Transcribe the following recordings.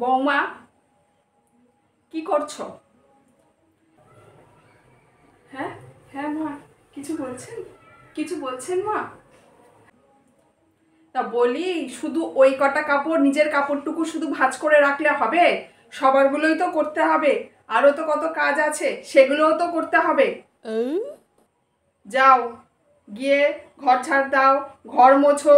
বৌমা কি করছো? হ্যাঁ হ্যাঁ মা, কিছু বলছেন? কিছু বলছেন মা? তা বলি, শুধু ওই কটা কাপড়, নিজের কাপড়টুকু শুধু ভাঁজ করে রাখলে হবে? সবারগুলোই তো করতে হবে, আরও তো কত কাজ আছে, সেগুলোও তো করতে হবে। যাও, গিয়ে ঘর ঝাড় দাও, ঘর মোছো।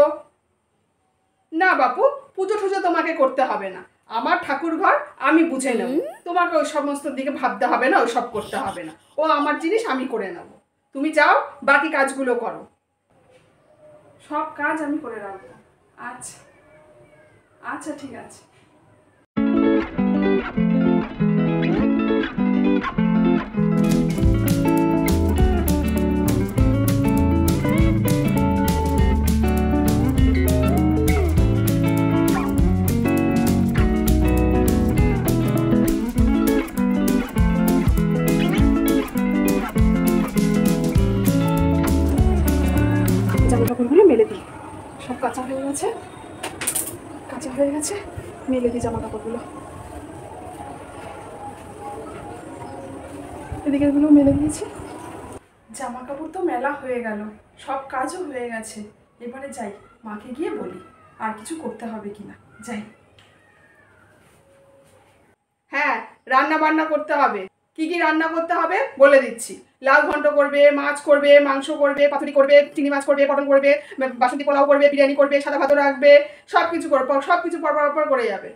না বাপু, পুজো টুজো তোমাকে করতে হবে না, আমার ঠাকুর ঘর আমি বুঝে নেব। তোমাকে ওই সমস্ত দিকে ভাবতে হবে না, ওই সব করতে হবে না। ও আমার জিনিস, আমি করে নেব। তুমি যাও, বাকি কাজগুলো করো। সব কাজ আমি করে রাখবো। আচ্ছা আচ্ছা, ঠিক আছে। জামা কাপড়গুলো মেলে দিই, সব কাঁচা হয়ে গেছে, কাঁচা হয়ে গেছে। মেলে দিই জামা কাপড়গুলো, এদিকেরগুলো মেলে দিয়েছি। জামা কাপড় তো মেলা হয়ে গেল, সব কাজও হয়ে গেছে। এবারে যাই, মাকে গিয়ে বলি আর কিছু করতে হবে কিনা। যাই। হ্যাঁ, রান্না বান্না করতে হবে। কি কি রান্না করতে হবে বলে দিচ্ছি। লাউ ঘন্ট করবে, মাছ করবে, মাংস করবে, পাতুরি করবে, চিংড়ি মাছ করবে, পটল করবে, বাসন্তী পোলাও করবে, বিরিয়ানি করবে, সাদা ভাতও রাখবে, সব কিছু করবে, সব কিছু পর করে যাবে।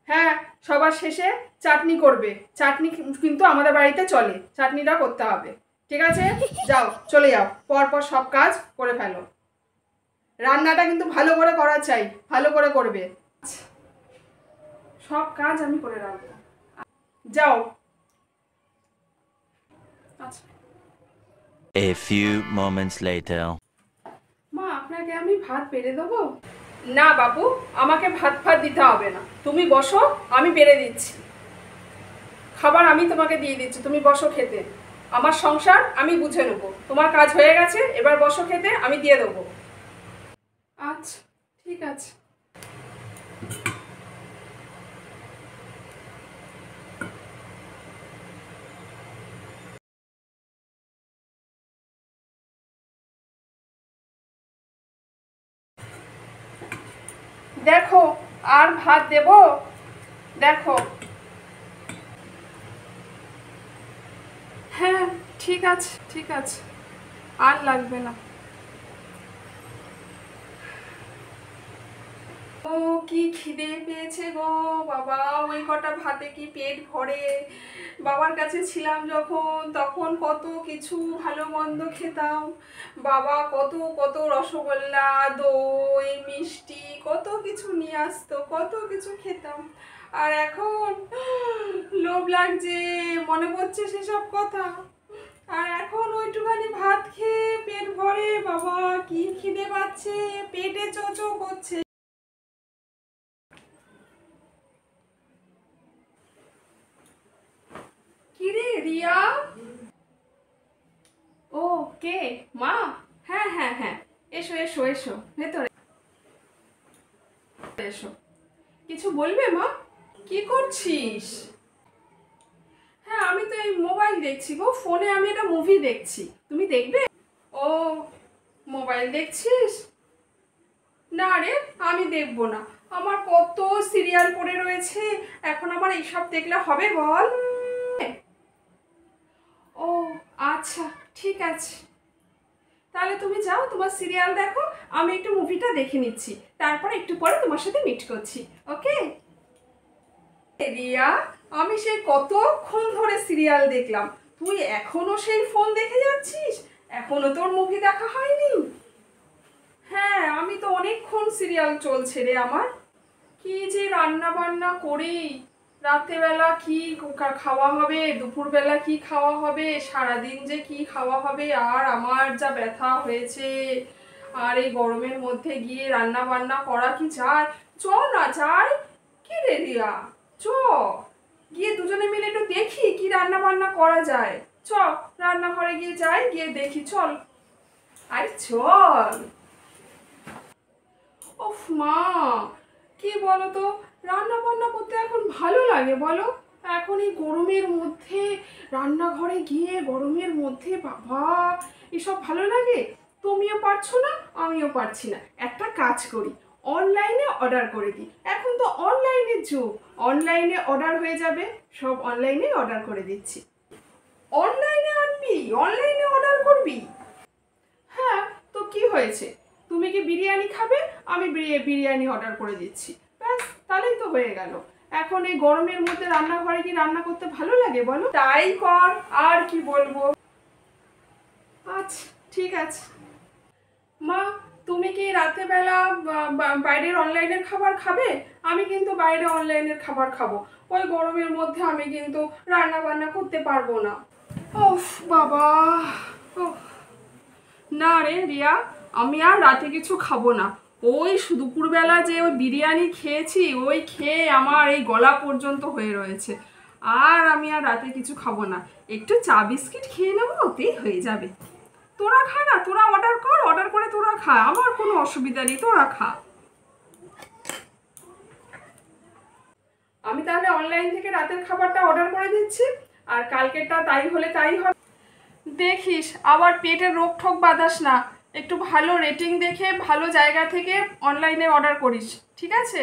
হ্যাঁ, সবার শেষে চাটনি করবে। চাটনি কিন্তু আমাদের বাড়িতে চলে, চাটনিটা করতে হবে। ঠিক আছে, যাও, চলে যাও, পর সব কাজ করে ফেলো। রান্নাটা কিন্তু ভালো করে করা চাই, ভালো করে করবে। সব কাজ আমি করে রাখবো, যাও। আচ্ছা। A few moments later. মা, আপনাকে আমি ভাত বেড়ে দেবো? না বাবু, আমাকে ভাত দিতে হবে না, তুমি বসো, আমি বেড়ে দিচ্ছি। খাবার আমি তোমাকে দিয়ে দিচ্ছি, তুমি বসো খেতে। আমার সংসার আমি বুঝে নেবো, তোমার কাজ হয়ে গেছে, এবার বসো খেতে, আমি দিয়ে দেবো। আচ্ছা, ঠিক আছে। দেখো, আর ভাত দেবো? দেখো। হ্যাঁ, ঠিক আছে, ঠিক আছে, আর লাগবে না। ও, কি খিদে পেয়েছে গো বাবা, ওই কটা ভাতে কি পেট ভরে? বাবার কাছে ছিলাম যখন, তখন কত কিছু ভালো মন্দ খেতাম। বাবা কত কত রসগোল্লা, দই, মিষ্টি, কত কিছু নিয়ে আসতো, কত কিছু খেতাম। আর এখন লোভ লাগছে, মনে পড়ছে সেসব কথা। আর এখন ওইটুখানি ভাত খেয়ে পেট ভরে, বাবা কি খিদে পাচ্ছে, পেটে চোচো করছে। কিরে রিয়া? ও, কে? মা? হ্যাঁ হ্যাঁ হ্যাঁ, এসো এসো এসো, ভেতরে এসো। কিছু বলবে মা? কি করছিস? হ্যাঁ, আমি তো এই মোবাইল দেখছি গো, ফোনে আমি একটা মুভি দেখছি, তুমি দেখবে? ও, মোবাইল দেখছিস? না রে, আমি দেখবো না, আমার কত সিরিয়াল পড়ে রয়েছে, এখন আমার এইসব দেখলে হবে বল? ও আচ্ছা, ঠিক আছে, তাহলে তুমি যাও, তোমার সিরিয়াল দেখো, আমি একটু মুভিটা দেখে নিচ্ছি, তারপর একটু পরে তোমার সাথে মিট করছি। ওকে রিয়া, আমি সেই কতক্ষণ ধরে সিরিয়াল দেখলাম, তুই এখনো সেই ফোন দেখে যাচ্ছিস? এখনো তোর মুভি দেখা হয়নি? হ্যাঁ, আমি তো অনেকক্ষণ সিরিয়াল চলছে রে আমার। কি যে রান্না বান্না করি, রাত্রেবেলা কি খাওয়া হবে, দুপুরবেলা কি খাওয়া হবে, সারাদিন যে কি খাওয়া হবে, আর আমার যা ব্যথা হয়েছে। আর এই গরমের মধ্যে গিয়ে রান্না বান্না করা কি যায়? চ না যাই। কি রে রিয়া, চ, গিয়ে দুজনে মিলে একটু দেখি কি রান্না বান্না করা যায়। চ, রান্নাঘরে গিয়ে যাই, গিয়ে দেখি, চল। আরে চল। ওফ মা, কি বলো তো, রান্না বান্না করতে এখন ভালো লাগে বলো? এখন এই গরমের মধ্যে রান্নাঘরে গিয়ে গরমের মধ্যে বাবা এসব ভালো লাগে? তুমিও পারছো না, আমিও পারছি না। একটা কাজ করি, অনলাইনে অর্ডার করে দিই। এখন তো অনলাইনের যুগ, অনলাইনে অর্ডার হয়ে যাবে, সব অনলাইনে অর্ডার করে দিচ্ছি। অনলাইনে আনবি, অনলাইনে অর্ডার করবি? হ্যাঁ, তো কি হয়েছে? তুমি কি বিরিয়ানি খাবে? আমি বিরিয়ানি অর্ডার করে দিচ্ছি, ব্যাস তাহলেই তো হয়ে গেল। এখন এই গরমের মধ্যে রান্নাঘরে কি রান্না করতে ভালো লাগে বলো? তাই কর, আর কি বলবো। আচ্ছা ঠিক আছে। মা, তুমি কি রাতেরবেলা বাইরের অনলাইনের খাবার খাবে? আমি কিন্তু বাইরে অনলাইনের খাবার খাবো। ওই গরমের মধ্যে আমি কিন্তু রান্না বান্না করতে পারবো না। ওফ বাবা, ওফ। না রে রিয়া, আমি আর রাতে কিছু খাবো না। ওই দুপুরবেলা যে ওই বিরিয়ানি খেয়েছি, ওই খেয়ে আমার এই গলা পর্যন্ত হয়ে রয়েছে। আর আমি আর রাতে কিছু খাবো না। একটু চা বিস্কিট খেয়ে নেবো, ওতেই হয়ে যাবে। তোরা খা না, তোরা অর্ডার কর, অর্ডার করে তোরা খা, আমার কোনো অসুবিধা নেই, তোরা খা। আমি তাহলে অনলাইন থেকে রাতের খাবারটা অর্ডার করে দিচ্ছি, আর কালকেরটা তাই হলে তাই হবে। দেখিস আবার পেটের রোগ ঠোক বাঁধাস না, একটু ভালো রেটিং দেখে ভালো জায়গা থেকে অনলাইনে অর্ডার করিস, ঠিক আছে?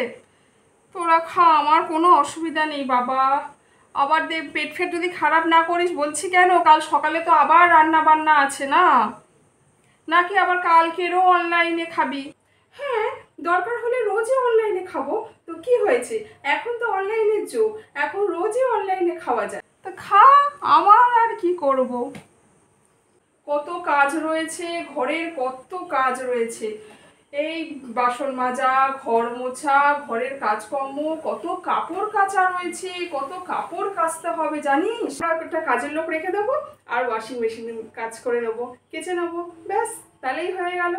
তোরা খা, আমার কোনো অসুবিধা নেই বাবা। আবার পেট ফেট যদি খারাপ না করিস বলছি। কেন, কাল সকালে তো আবার রান্না বান্না আছে না? নাকি আবার কালকেরও অনলাইনে খাবি? হ্যাঁ, দরকার হলে রোজই অনলাইনে খাবো, তো কি হয়েছে? এখন তো অনলাইনের যুগ, এখন রোজই অনলাইনে খাওয়া যায়। তা খা, আমার আর কি করব। কত কাজ রয়েছে ঘরের, কত কাজ রয়েছে। এই বাসন মাজা, ঘর মোছা, ঘরের কাজকর্ম, কত কাপড় কাচা রয়েছে, কত কাপড় কাচতে হবে জানিস। একটা কাজের লোক রেখে দেবো, আর ওয়াশিং মেশিনে কাজ করে নেবো, কেচে নেবো, ব্যাস তাহলেই হয়ে গেল।